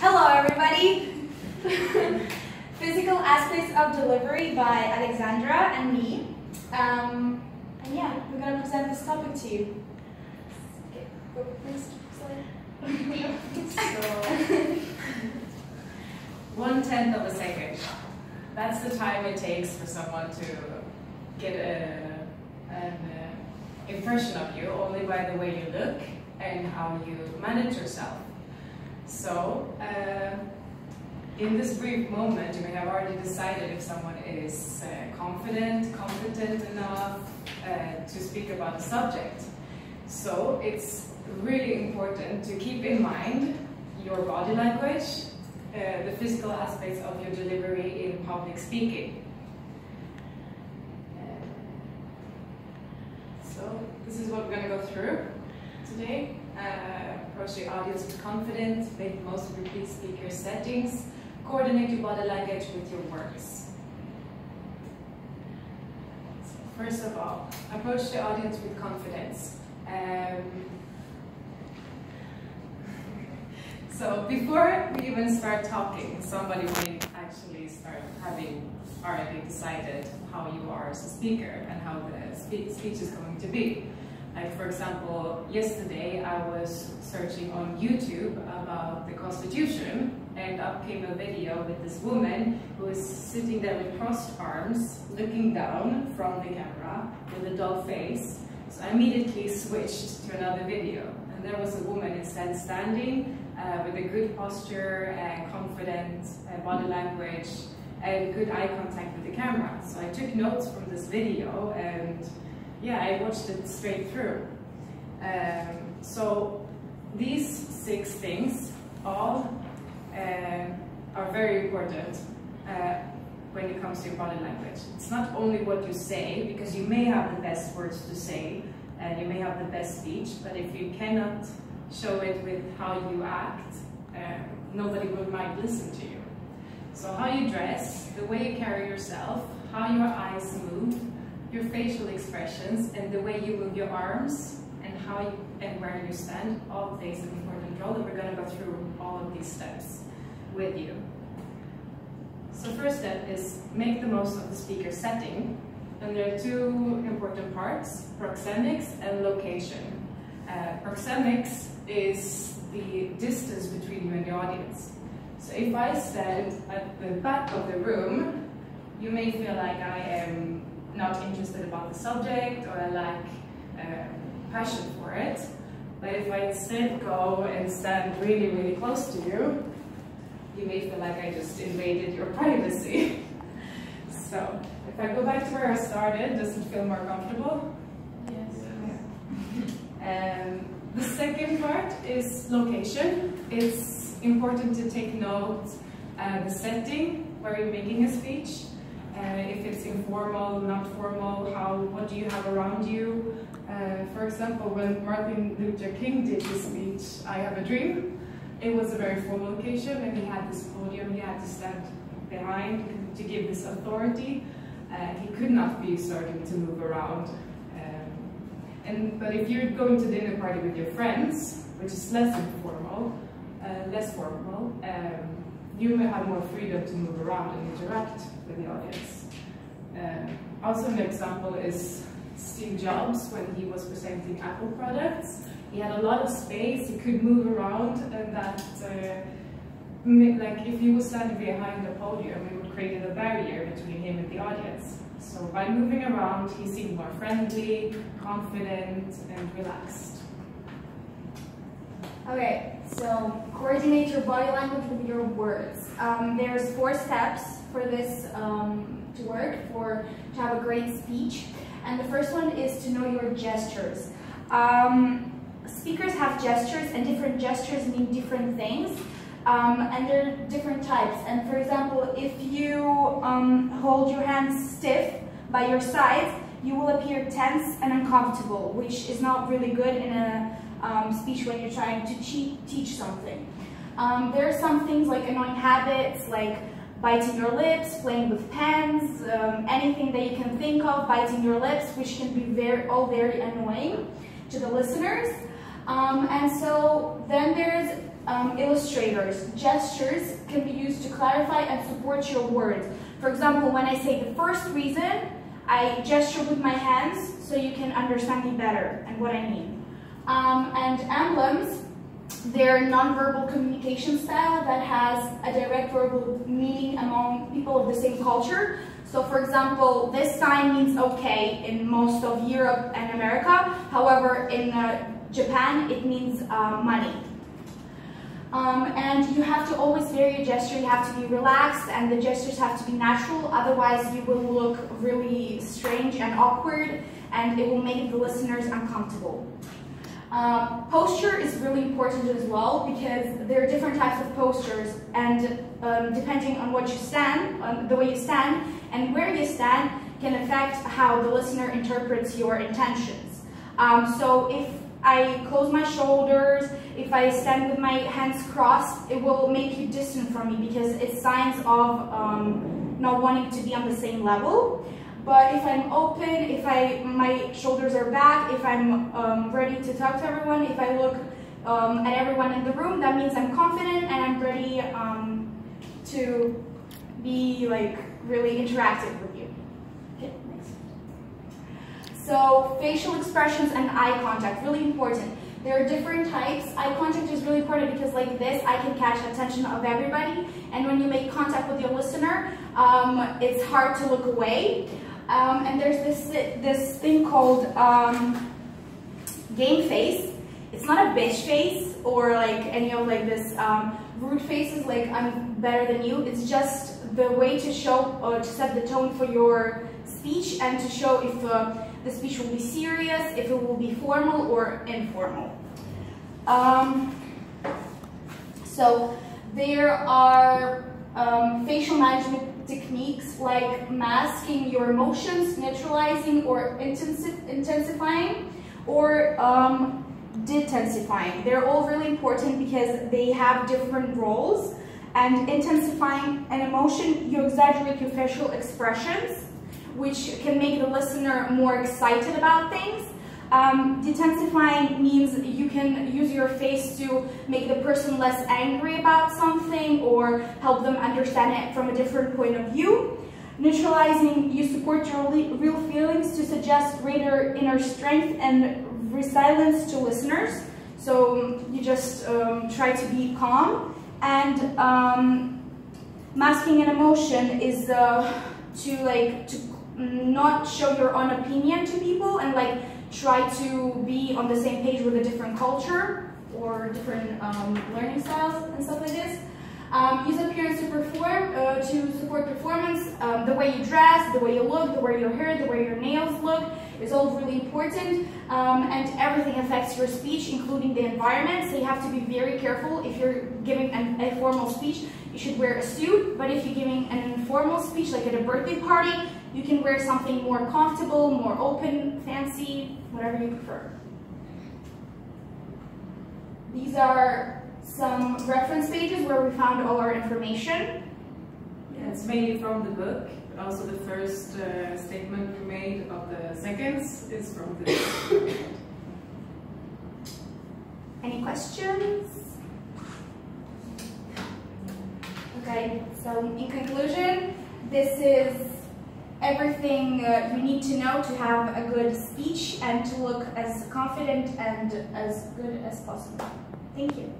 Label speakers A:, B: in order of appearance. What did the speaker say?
A: Hello everybody! Physical Aspects of Delivery by Alexandra and me. And yeah, we're going to present this topic to you. Okay, go next slide.
B: So, 1/10 of a second. That's the time it takes for someone to get an impression of you, only by the way you look and how you manage yourself. So, in this brief moment, you may have already decided if someone is confident, competent enough to speak about a subject. So, it's really important to keep in mind your body language, the physical aspects of your delivery in public speaking. So, this is what we're going to go through today. Approach the audience with confidence, make the most of your speaker settings, coordinate your body language with your words. So first of all, approach the audience with confidence. So before we even start talking, somebody may actually start having already decided how you are as a speaker and how the speech is going to be. Like for example, yesterday I was searching on YouTube about the Constitution, and up came a video with this woman who is sitting there with crossed arms, looking down from the camera with a dull face. So I immediately switched to another video, and there was a woman instead standing with a good posture and confident body language and good eye contact with the camera. So I took notes from this video, and yeah, I watched it straight through. So these 6 things all are very important when it comes to your body language. It's not only what you say, because you may have the best words to say and you may have the best speech, but if you cannot show it with how you act, nobody might listen to you. So how you dress, the way you carry yourself, how your eyes move, your facial expressions, and the way you move your arms, and how you, and where you stand, all plays an important role, and we're going to go through all of these steps with you. So first step is make the most of the speaker setting, and there are 2 important parts, proxemics and location. Proxemics is the distance between you and the audience. So if I stand at the back of the room, you may feel like I am not interested about the subject, or I lack passion for it. But if I instead go and stand really, really close to you, you may feel like I just invaded your privacy. So if I go back to where I started, does it feel more comfortable?
A: Yes.
B: Yeah. The second part is location. It's important to take note the setting where you're making a speech. If it's informal, not formal, what do you have around you? For example, when Martin Luther King did his speech, I Have a Dream, it was a very formal occasion, and he had this podium he had to stand behind to give this authority. He could not be starting to move around. But if you're going to dinner party with your friends, which is less formal, you may have more freedom to move around and interact with the audience. Also an example is Steve Jobs when he was presenting Apple products. He had a lot of space, he could move around, and that, like if he was standing behind the podium, it would create a barrier between him and the audience. So by moving around, he seemed more friendly, confident, and relaxed.
A: Okay, so coordinate your body language with your words. There's 4 steps for this to work, to have a great speech. And the first one is to know your gestures. Speakers have gestures, and different gestures mean different things. And there are different types. And for example, if you hold your hands stiff by your sides, you will appear tense and uncomfortable, which is not really good in a speech when you're trying to teach something. There are some things like annoying habits, like biting your lips, playing with pens, anything that you can think of, biting your lips, which can be all very annoying to the listeners. And so then there's illustrators. Gestures can be used to clarify and support your words. For example, when I say the first reason, I gesture with my hands so you can understand me better and what I mean. And emblems, they're non-verbal communication style that has a direct verbal meaning among people of the same culture. So for example, this sign means okay in most of Europe and America. However, in Japan, it means money. And you have to always vary your gesture. You have to be relaxed and the gestures have to be natural. Otherwise, you will look really strange and awkward and it will make the listeners uncomfortable. Posture is really important as well because there are different types of postures and depending on what you stand, the way you stand and where you stand can affect how the listener interprets your intentions. So if I close my shoulders, if I stand with my hands crossed, it will make you distant from me because it's signs of not wanting to be on the same level. But if I'm open, if my shoulders are back, if I'm ready to talk to everyone, if I look at everyone in the room, that means I'm confident and I'm ready to be like really interactive with you. Okay, next. So facial expressions and eye contact, really important. There are different types. Eye contact is really important because like this, I can catch the attention of everybody. And when you make contact with your listener, it's hard to look away. And there's this thing called game face. It's not a bitch face or like any of like this rude faces like I'm better than you. It's just the way to show or to set the tone for your speech and to show if the speech will be serious, if it will be formal or informal. So there are facial management techniques like masking your emotions, neutralizing or intensifying, or detensifying. They're all really important because they have different roles. And intensifying an emotion, you exaggerate your facial expressions, which can make the listener more excited about things. Detensifying means you can use your face to make the person less angry about something or help them understand it from a different point of view. Neutralizing, you support your real feelings to suggest greater inner strength and resilience to listeners. So you just try to be calm. And masking an emotion is to not show your own opinion to people and like try to be on the same page with a different culture or different learning styles and stuff like this. Use appearance to support performance. The way you dress, the way you look, the way your hair, the way your nails look is all really important. And everything affects your speech, including the environment. So you have to be very careful. If you're giving a formal speech, you should wear a suit. But if you're giving an informal speech, like at a birthday party, you can wear something more comfortable, more open, fancy, whatever you prefer. These are some reference pages where we found all our information.
B: Yeah, it's mainly from the book, but also the first statement we made of the seconds is from the book.
A: Any questions? Okay, so in conclusion, this is everything you need to know to have a good speech and to look as confident and as good as possible. Thank you.